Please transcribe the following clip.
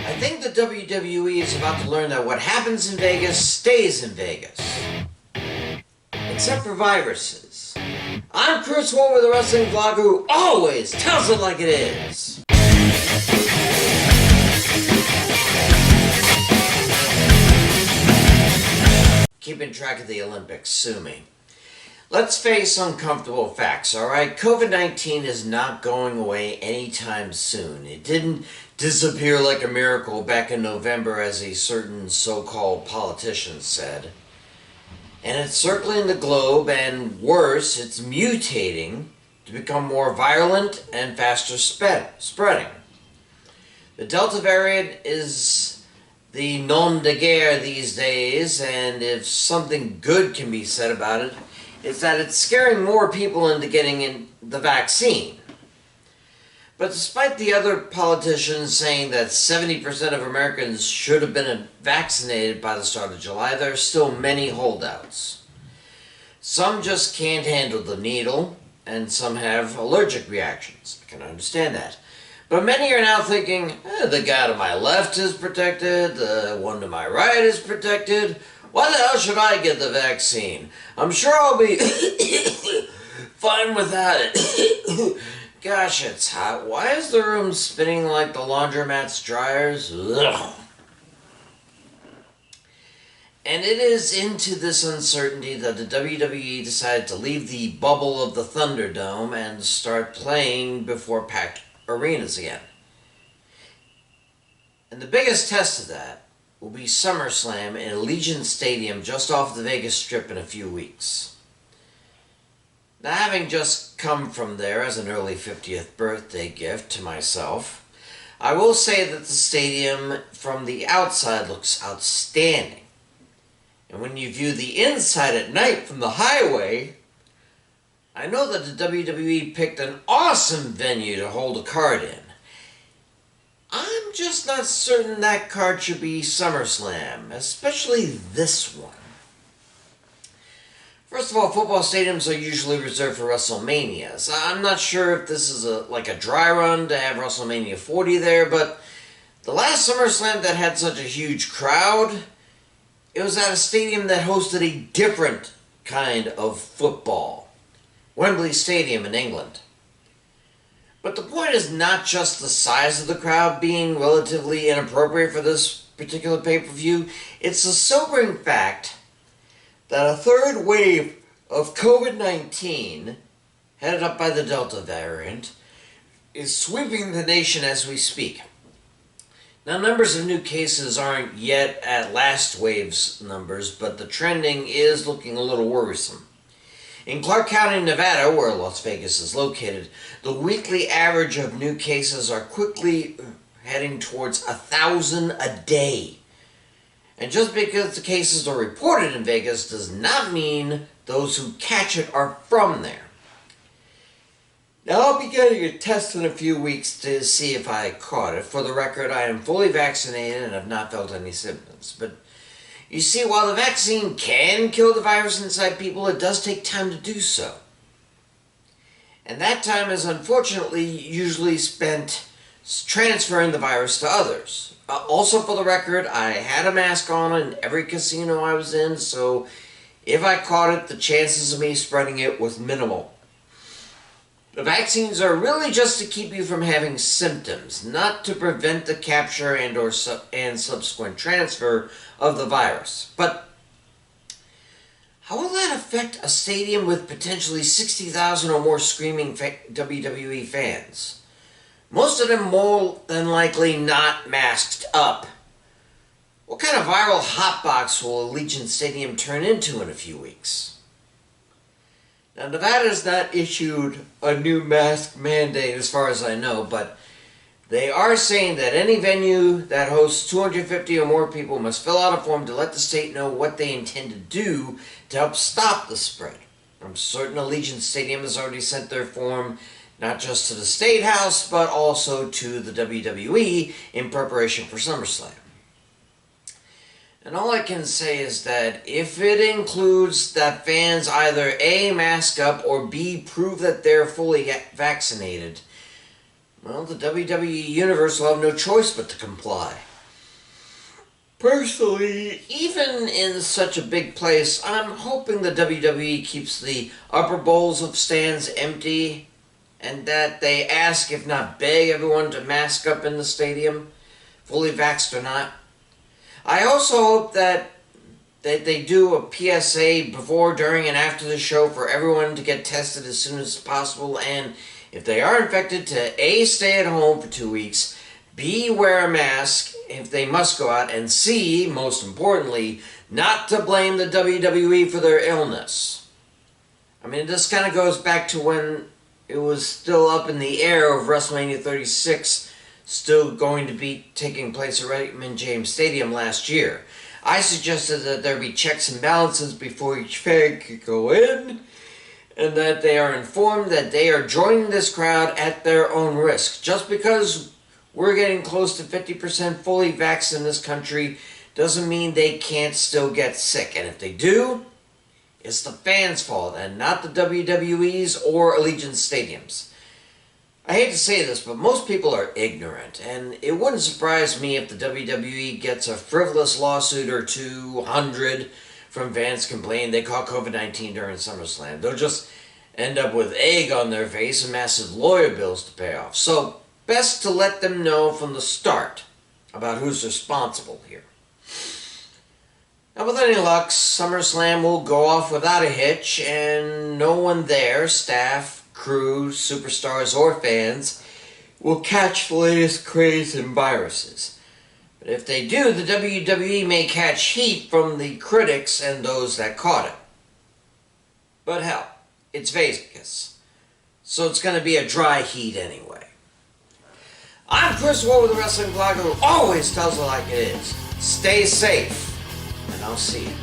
I think the WWE is about to learn that what happens in Vegas stays in Vegas. Except for viruses. I'm Chris Wolvie, the wrestling vlogger who always tells it like it is. Keeping track of the Olympics, sue me. Let's face uncomfortable facts, alright? COVID-19 is not going away anytime soon. It didn't disappear like a miracle back in November, as a certain so-called politician said. And it's circling the globe, and worse, it's mutating to become more virulent and faster spreading. The Delta variant is the nom de guerre these days, and if something good can be said about it, it's that it's scaring more people into getting in the vaccine. But despite the other politicians saying that 70% of Americans should have been vaccinated by the start of July, there are still many holdouts. Some just can't handle the needle, and some have allergic reactions. I can understand that. But many are now thinking, the guy to my left is protected, the one to my right is protected. Why the hell should I get the vaccine? I'm sure I'll be fine without it. Gosh, it's hot. Why is the room spinning like the laundromat's dryers? Ugh. And it is into this uncertainty that the WWE decided to leave the bubble of the Thunderdome and start playing before packed arenas again. And the biggest test of that will be SummerSlam in Allegiant Stadium just off the Vegas Strip in a few weeks. Now, having just come from there as an early 50th birthday gift to myself, I will say that the stadium from the outside looks outstanding. And when you view the inside at night from the highway, I know that the WWE picked an awesome venue to hold a card in. I'm just not certain that card should be SummerSlam, especially this one. First of all, football stadiums are usually reserved for WrestleManias. I'm not sure if this is like a dry run to have WrestleMania 40 there, but the last SummerSlam that had such a huge crowd, it was at a stadium that hosted a different kind of football. Wembley Stadium in England. But the point is not just the size of the crowd being relatively inappropriate for this particular pay-per-view. It's the sobering fact that a third wave of COVID-19, headed up by the Delta variant, is sweeping the nation as we speak. Now, numbers of new cases aren't yet at last wave's numbers, but the trending is looking a little worrisome. In Clark County, Nevada, where Las Vegas is located, the weekly average of new cases are quickly heading towards 1,000 a day. And just because the cases are reported in Vegas does not mean those who catch it are from there. Now, I'll be getting a test in a few weeks to see if I caught it. For the record, I am fully vaccinated and have not felt any symptoms. But you see, while the vaccine can kill the virus inside people, it does take time to do so. And that time is unfortunately usually spent transferring the virus to others. Also, for the record, I had a mask on in every casino I was in, so if I caught it, the chances of me spreading it was minimal. The vaccines are really just to keep you from having symptoms, not to prevent the capture and subsequent transfer of the virus. But how will that affect a stadium with potentially 60,000 or more screaming WWE fans? Most of them more than likely not masked up. What kind of viral hotbox will Allegiant Stadium turn into in a few weeks? Now, Nevada has not issued a new mask mandate as far as I know, but they are saying that any venue that hosts 250 or more people must fill out a form to let the state know what they intend to do to help stop the spread. I'm certain Allegiant Stadium has already sent their form not just to the State House, but also to the WWE in preparation for SummerSlam. And all I can say is that if it includes that fans either A, mask up, or B, prove that they're fully vaccinated, well, the WWE Universe will have no choice but to comply. Personally, even in such a big place, I'm hoping the WWE keeps the upper bowls of stands empty and that they ask, if not beg, everyone to mask up in the stadium, fully vaxxed or not. I also hope that they do a PSA before, during, and after the show for everyone to get tested as soon as possible, and if they are infected, to A, stay at home for 2 weeks, B, wear a mask if they must go out, and C, most importantly, not to blame the WWE for their illness. I mean, this kind of goes back to when it was still up in the air of WrestleMania 36 still going to be taking place at Raymond James Stadium last year. I suggested that there be checks and balances before each fan could go in, and that they are informed that they are joining this crowd at their own risk. Just because we're getting close to 50% fully vaxxed in this country doesn't mean they can't still get sick. And if they do, it's the fans' fault and not the WWE'S or Allegiant Stadiums. I hate to say this, but most people are ignorant, and it wouldn't surprise me if the WWE gets a frivolous lawsuit or 200 from fans complaining they caught COVID-19 during SummerSlam. They'll just end up with egg on their face and massive lawyer bills to pay off. So, best to let them know from the start about who's responsible here. Now, with any luck, SummerSlam will go off without a hitch, and no one there, staff, crew, superstars, or fans, will catch the latest craze and viruses. But if they do, the WWE may catch heat from the critics and those that caught it. But hell, it's Vegas, so it's going to be a dry heat anyway. I'm Chris Ward with the Wrestling Blogger, who always tells it like it is. Stay safe, and I'll see you.